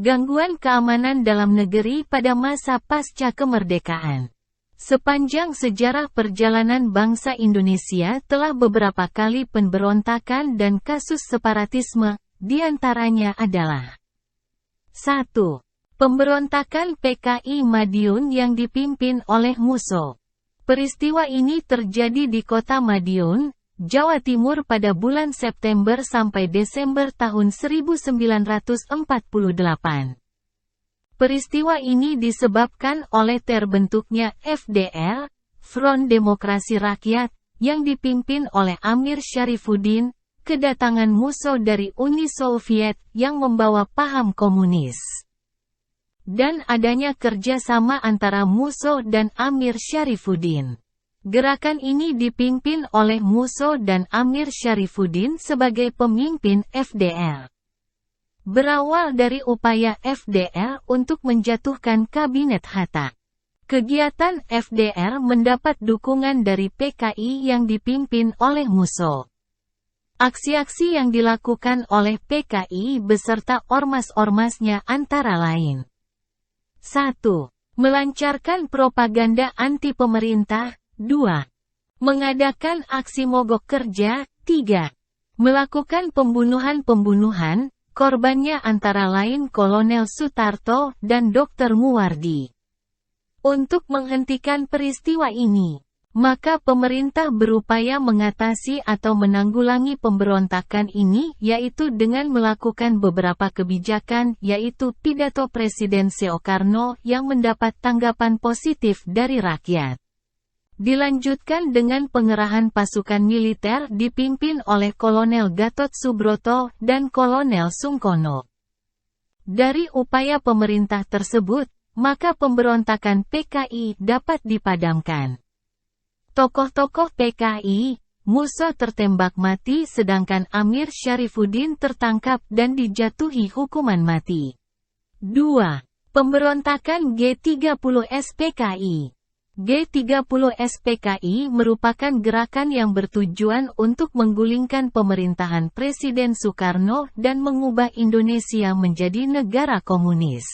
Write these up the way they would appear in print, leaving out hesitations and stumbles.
Gangguan keamanan dalam negeri pada masa pasca kemerdekaan. Sepanjang sejarah perjalanan bangsa Indonesia telah beberapa kali pemberontakan dan kasus separatisme, di antaranya adalah 1. Pemberontakan PKI Madiun yang dipimpin oleh Musso. Peristiwa ini terjadi di kota Madiun, Jawa Timur pada bulan September sampai Desember tahun 1948. Peristiwa ini disebabkan oleh terbentuknya FDR, Front Demokrasi Rakyat, yang dipimpin oleh Amir Syarifuddin, kedatangan Musso dari Uni Soviet yang membawa paham komunis, dan adanya kerjasama antara Musso dan Amir Syarifuddin. Gerakan ini dipimpin oleh Musso dan Amir Syarifuddin sebagai pemimpin FDR. Berawal dari upaya FDR untuk menjatuhkan Kabinet Hatta. Kegiatan FDR mendapat dukungan dari PKI yang dipimpin oleh Musso. Aksi-aksi yang dilakukan oleh PKI beserta ormas-ormasnya antara lain: 1. Melancarkan propaganda anti-pemerintah. 2. Mengadakan aksi mogok kerja. 3. Melakukan pembunuhan-pembunuhan, korbannya antara lain Kolonel Sutarto dan Dr. Muwardi. Untuk menghentikan peristiwa ini, maka pemerintah berupaya mengatasi atau menanggulangi pemberontakan ini yaitu dengan melakukan beberapa kebijakan, yaitu pidato Presiden Soekarno yang mendapat tanggapan positif dari rakyat. Dilanjutkan dengan pengerahan pasukan militer dipimpin oleh Kolonel Gatot Subroto dan Kolonel Sungkono. Dari upaya pemerintah tersebut, maka pemberontakan PKI dapat dipadamkan. Tokoh-tokoh PKI, Musso tertembak mati sedangkan Amir Syarifuddin tertangkap dan dijatuhi hukuman mati. 2. Pemberontakan G30S PKI. G30S PKI merupakan gerakan yang bertujuan untuk menggulingkan pemerintahan Presiden Soekarno dan mengubah Indonesia menjadi negara komunis.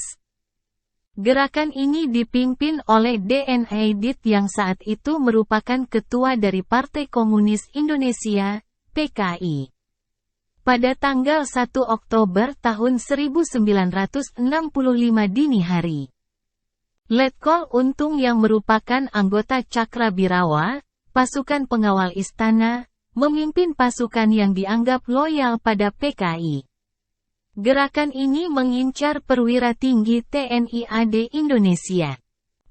Gerakan ini dipimpin oleh D.N. Aidit yang saat itu merupakan ketua dari Partai Komunis Indonesia, PKI. Pada tanggal 1 Oktober tahun 1965 dini hari, Letkol Untung yang merupakan anggota Cakrabirawa, pasukan pengawal istana, memimpin pasukan yang dianggap loyal pada PKI. Gerakan ini mengincar perwira tinggi TNI AD Indonesia.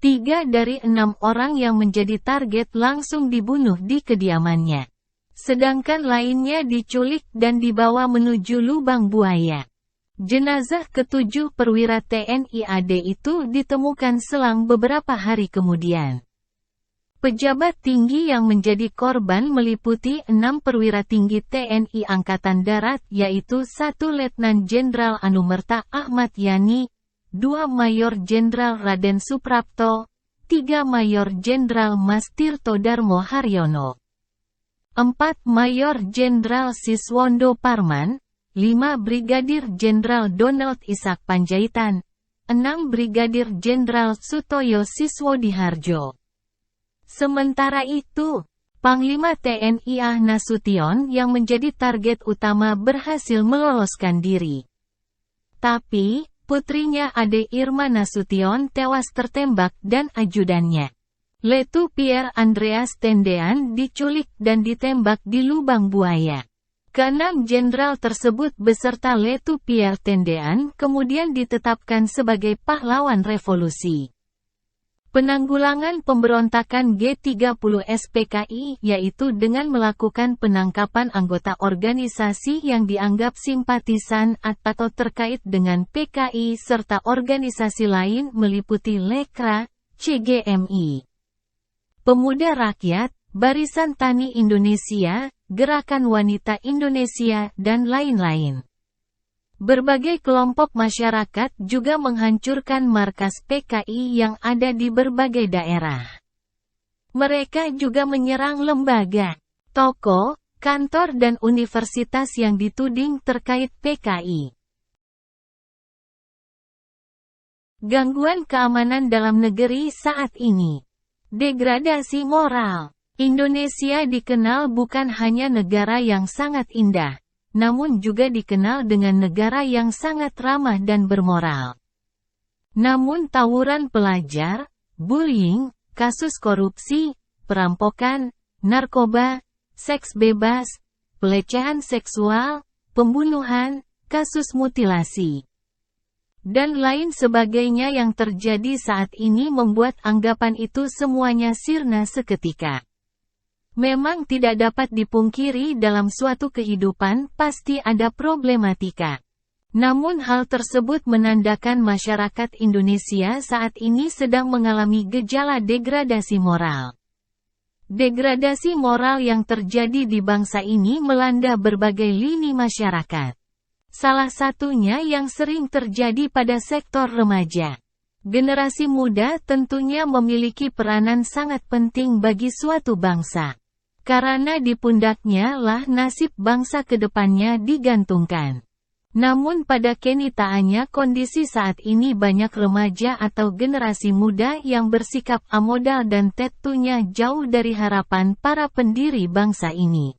3 dari 6 orang yang menjadi target langsung dibunuh di kediamannya. Sedangkan lainnya diculik dan dibawa menuju lubang buaya. Jenazah ke-7 perwira TNI AD itu ditemukan selang beberapa hari kemudian. Pejabat tinggi yang menjadi korban meliputi 6 perwira tinggi TNI Angkatan Darat yaitu 1 Letnan Jenderal Anumerta Ahmad Yani, 2 Mayor Jenderal Raden Suprapto, 3 Mayor Jenderal Mas Tirto Darmo Haryono, 4 Mayor Jenderal Siswondo Parman, 5 Brigadir Jenderal Donald Ishak Panjaitan, 6 Brigadir Jenderal Sutoyo Siswodiharjo. Sementara itu, Panglima TNI Ah Nasution yang menjadi target utama berhasil meloloskan diri. Tapi, putrinya Ade Irma Nasution tewas tertembak dan ajudannya, Letu Pierre Andreas Tendean diculik dan ditembak di lubang buaya. Keenam jenderal tersebut beserta Letu Pierre Tendean kemudian ditetapkan sebagai pahlawan revolusi. Penanggulangan pemberontakan G30S PKI yaitu dengan melakukan penangkapan anggota organisasi yang dianggap simpatisan atau terkait dengan PKI serta organisasi lain meliputi Lekra, CGMI, Pemuda Rakyat, Barisan Tani Indonesia, Gerakan Wanita Indonesia, dan lain-lain. Berbagai kelompok masyarakat juga menghancurkan markas PKI yang ada di berbagai daerah. Mereka juga menyerang lembaga, toko, kantor dan universitas yang dituding terkait PKI. Gangguan keamanan dalam negeri saat ini. Degradasi moral. Indonesia dikenal bukan hanya negara yang sangat indah, namun juga dikenal dengan negara yang sangat ramah dan bermoral. Namun tawuran pelajar, bullying, kasus korupsi, perampokan, narkoba, seks bebas, pelecehan seksual, pembunuhan, kasus mutilasi, dan lain sebagainya yang terjadi saat ini membuat anggapan itu semuanya sirna seketika. Memang tidak dapat dipungkiri dalam suatu kehidupan pasti ada problematika. Namun hal tersebut menandakan masyarakat Indonesia saat ini sedang mengalami gejala degradasi moral. Degradasi moral yang terjadi di bangsa ini melanda berbagai lini masyarakat. Salah satunya yang sering terjadi pada sektor remaja. Generasi muda tentunya memiliki peranan sangat penting bagi suatu bangsa. Karena di pundaknya lah nasib bangsa ke depannya digantungkan. Namun pada kenyataannya kondisi saat ini banyak remaja atau generasi muda yang bersikap amodal dan tentunya jauh dari harapan para pendiri bangsa ini.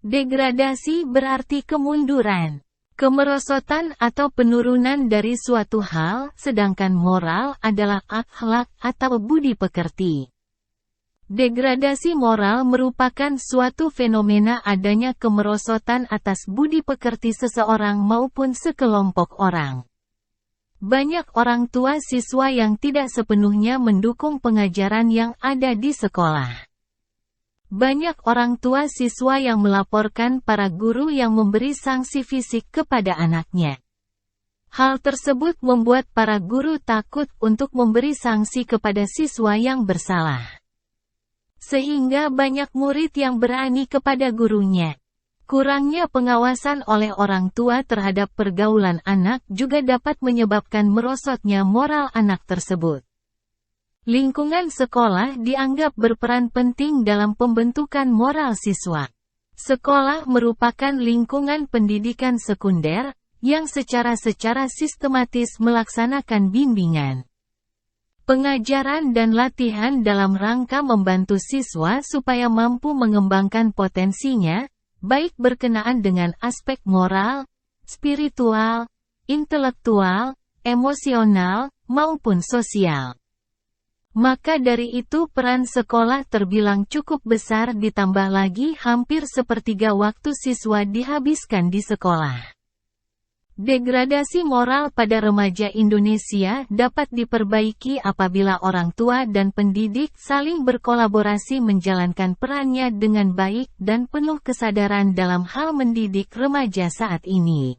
Degradasi berarti kemunduran, kemerosotan atau penurunan dari suatu hal, sedangkan moral adalah akhlak atau budi pekerti. Degradasi moral merupakan suatu fenomena adanya kemerosotan atas budi pekerti seseorang maupun sekelompok orang. Banyak orang tua siswa yang tidak sepenuhnya mendukung pengajaran yang ada di sekolah. Banyak orang tua siswa yang melaporkan para guru yang memberi sanksi fisik kepada anaknya. Hal tersebut membuat para guru takut untuk memberi sanksi kepada siswa yang bersalah. Sehingga banyak murid yang berani kepada gurunya. Kurangnya pengawasan oleh orang tua terhadap pergaulan anak juga dapat menyebabkan merosotnya moral anak tersebut. Lingkungan sekolah dianggap berperan penting dalam pembentukan moral siswa. Sekolah merupakan lingkungan pendidikan sekunder, yang secara sistematis melaksanakan bimbingan, pengajaran dan latihan dalam rangka membantu siswa supaya mampu mengembangkan potensinya, baik berkenaan dengan aspek moral, spiritual, intelektual, emosional, maupun sosial. Maka dari itu peran sekolah terbilang cukup besar ditambah lagi hampir sepertiga waktu siswa dihabiskan di sekolah. Degradasi moral pada remaja Indonesia dapat diperbaiki apabila orang tua dan pendidik saling berkolaborasi menjalankan perannya dengan baik dan penuh kesadaran dalam hal mendidik remaja saat ini.